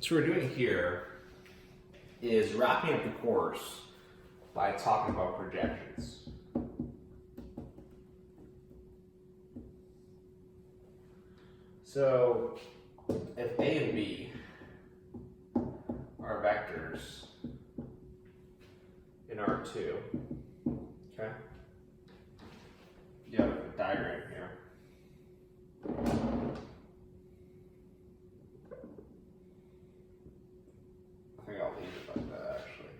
So what we're doing here is wrapping up the course by talking about projections. So if A and B are vectors in R2, okay? You have a diagram here. I think I'll leave it like that actually.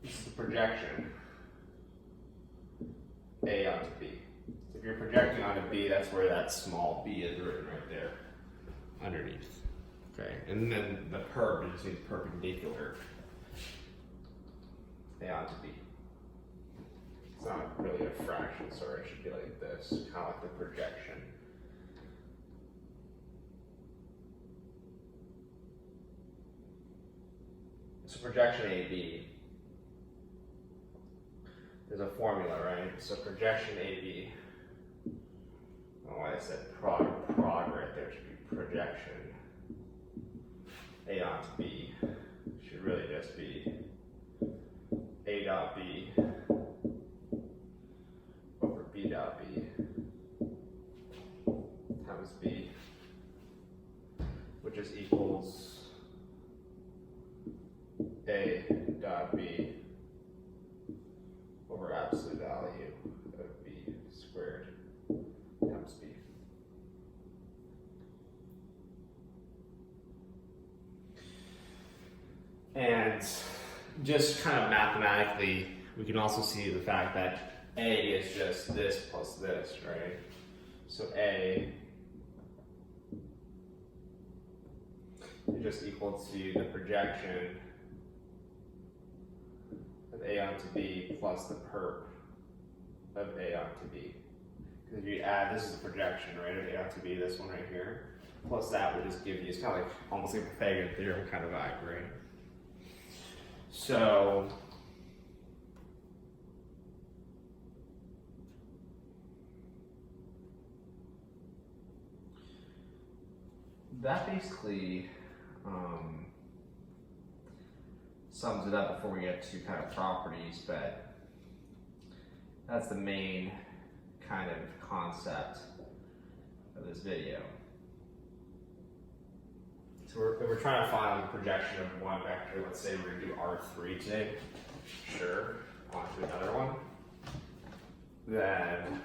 This is the projection A onto B. So if you're projecting onto B, that's where that small b is written right there underneath. Okay, and then the perp just means perpendicular A onto B. It's not really a fraction, sorry, it should be like this, kind of like the projection. So projection AB, there's a formula, right? So projection AB, I don't know why I said prog right there, it should be projection A onto B. It should really just be A dot B over B dot B times B, which just equals A dot B over absolute value of B squared times B. And just kind of mathematically, we can also see the fact that A is just this plus this, right? So A is just equal to the projection of A onto B plus the perp of A onto B. Because if you add, this is the projection, right, of A onto B, this one right here, plus that would just give you, it's kind of like almost like a Pythagorean theorem kind of vibe, right? So that basically sums it up before we get to kind of properties, but that's the main kind of concept of this video. So we're trying to find a projection of one vector. Let's say we're going to do R3 today. Sure. Onto another one. Then,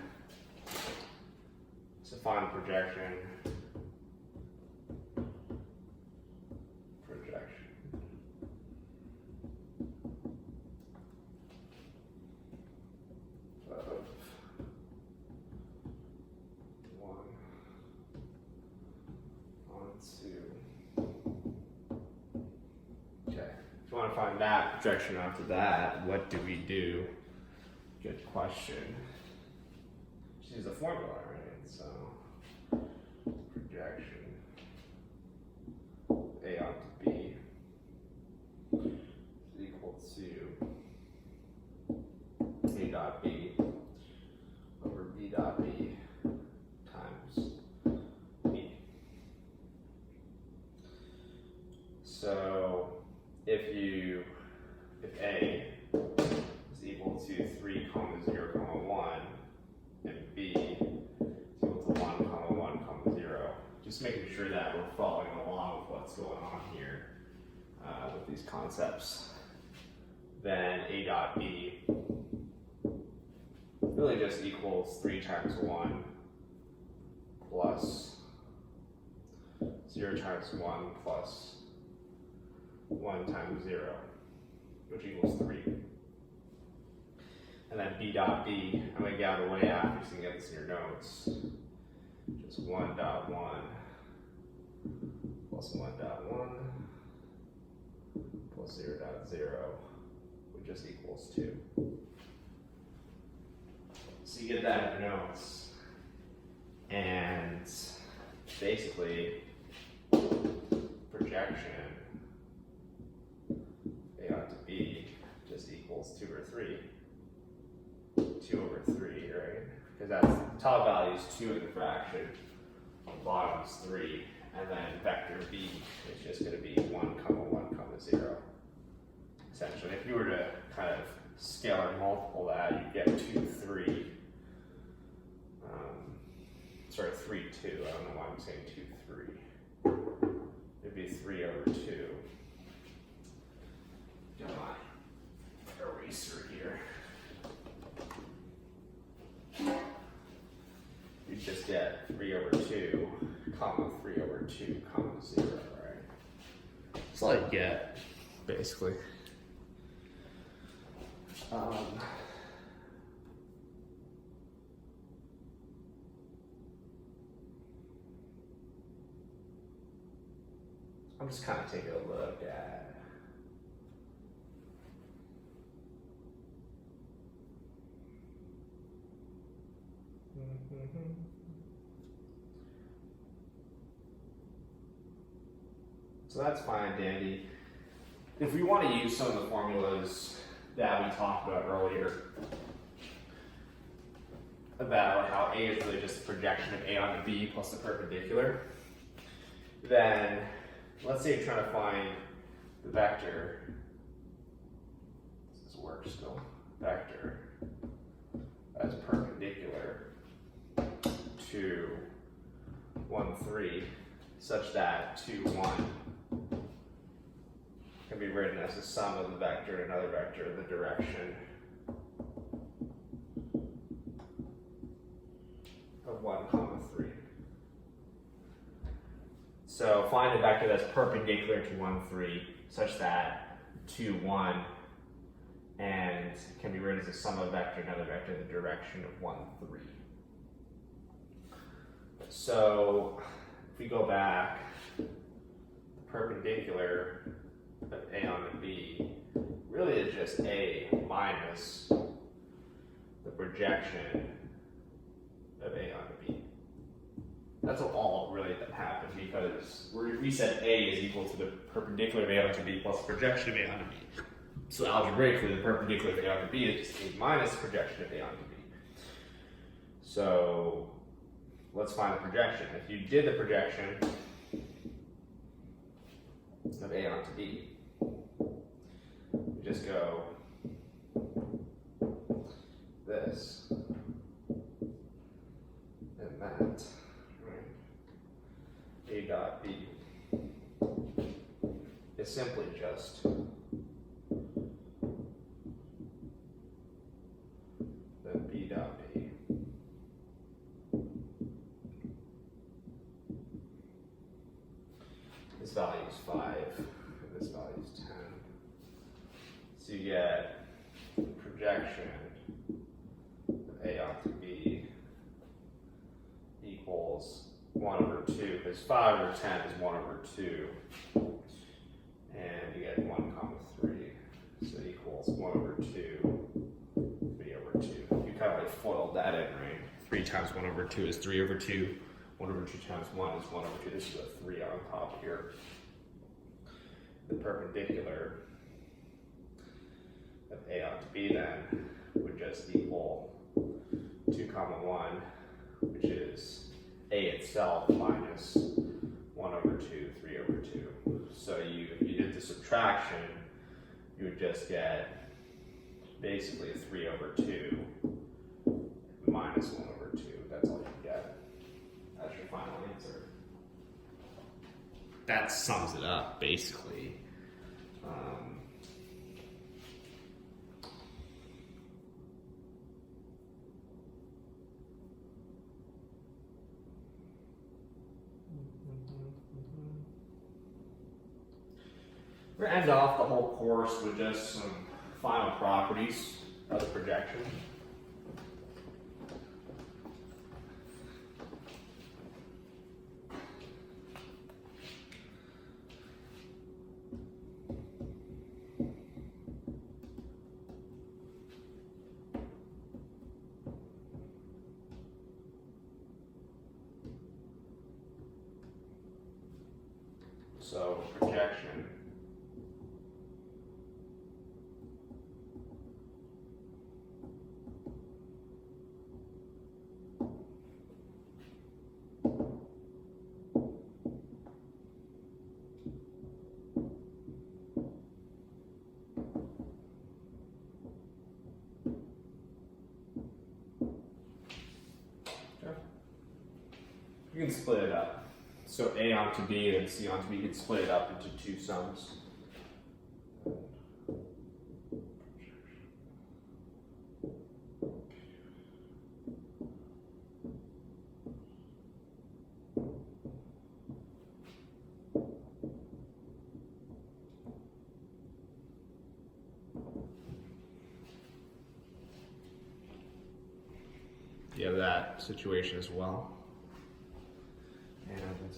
to find projection. Of one onto. Okay. If you want to find that projection onto that, what do we do? Good question. Just use the formula, right? So projection A onto B is equal to A dot B over B dot B times B. So if A is equal to 3, 0, 1, and B is equal to 1, 1, 0, just making sure that we're following along with what's going on here with these concepts, then A dot B really just equals 3 times 1 plus 0 times 1 plus 1 times 0, which equals 3. And then B dot B, I'm going to get out of the way after so you can get this in your notes. Just 1 dot 1 plus 1 dot 1 plus 0 dot 0, which just equals 2. So you get that in your notes. And basically, projection A onto B 3. 2 over 3, right? Because that's the top value is 2 in the fraction, the bottom is 3, and then vector b is just going to be 1 comma 1 comma 0. Essentially, if you were to kind of scalar multiple that, you'd get 2, 3. Sorry, 3, 2. I don't know why I'm saying 2, 3. It'd be 3 over 2. Got my eraser here. You just get 3 over 2, comma 3 over 2, comma 0, right? That's all you get, basically. I'm just kind of taking a look at so that's fine and dandy. If we want to use some of the formulas that we talked about earlier about how A is really just a projection of A onto B plus the perpendicular, then let's say you're trying to find the vector, does this work still? Vector as perpendicular to 1, 3, such that 2, 1 can be written as the sum of the vector and another vector in the direction of 1, comma 3. So find a vector that's perpendicular to 1, 3, such that 2, 1 and can be written as the sum of a vector and another vector in the direction of 1, 3. So if we go back, the perpendicular of A onto B really is just A minus the projection of A onto B. That's all really that happened, because we said A is equal to the perpendicular of A onto B plus the projection of A onto B. So algebraically, the perpendicular of A onto B is just A minus the projection of A onto B. So let's find the projection. If you did the projection of A onto B, you just go this and that, right? A dot B is simply just then B dot B. This value is 5, and this value is 10. So you get projection of A onto B equals 1 over 2, because 5 over 10 is 1 over 2. And you get 1 comma 3. So it equals 1 over 2, 3 over 2. You kind of like foiled that in, right? 3 times 1 over 2 is 3 over 2. 1 over 2 times 1 is 1 over 2. This is a 3 on top here. The perpendicular of A onto B then would just equal 2 comma 1, which is A itself minus 1 over 2, 3 over 2. So if you did the subtraction, you would just get basically 3 over 2 minus 1 over 2. That's all you get. That's your final answer. That sums it up, basically. We're going to end off the whole course with just some final properties of the projection. So projection can split it up. So A onto B and C onto B, you can split it up into two sums. You have that situation as well. And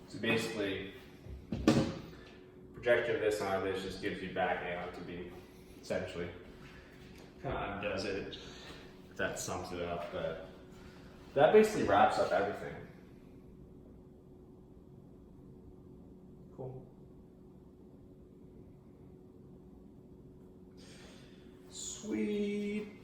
so basically, projection of this onto this just gives you back A onto B, essentially. Kind of undoes it. That sums it up, but that basically wraps up everything. Cool. Sweet.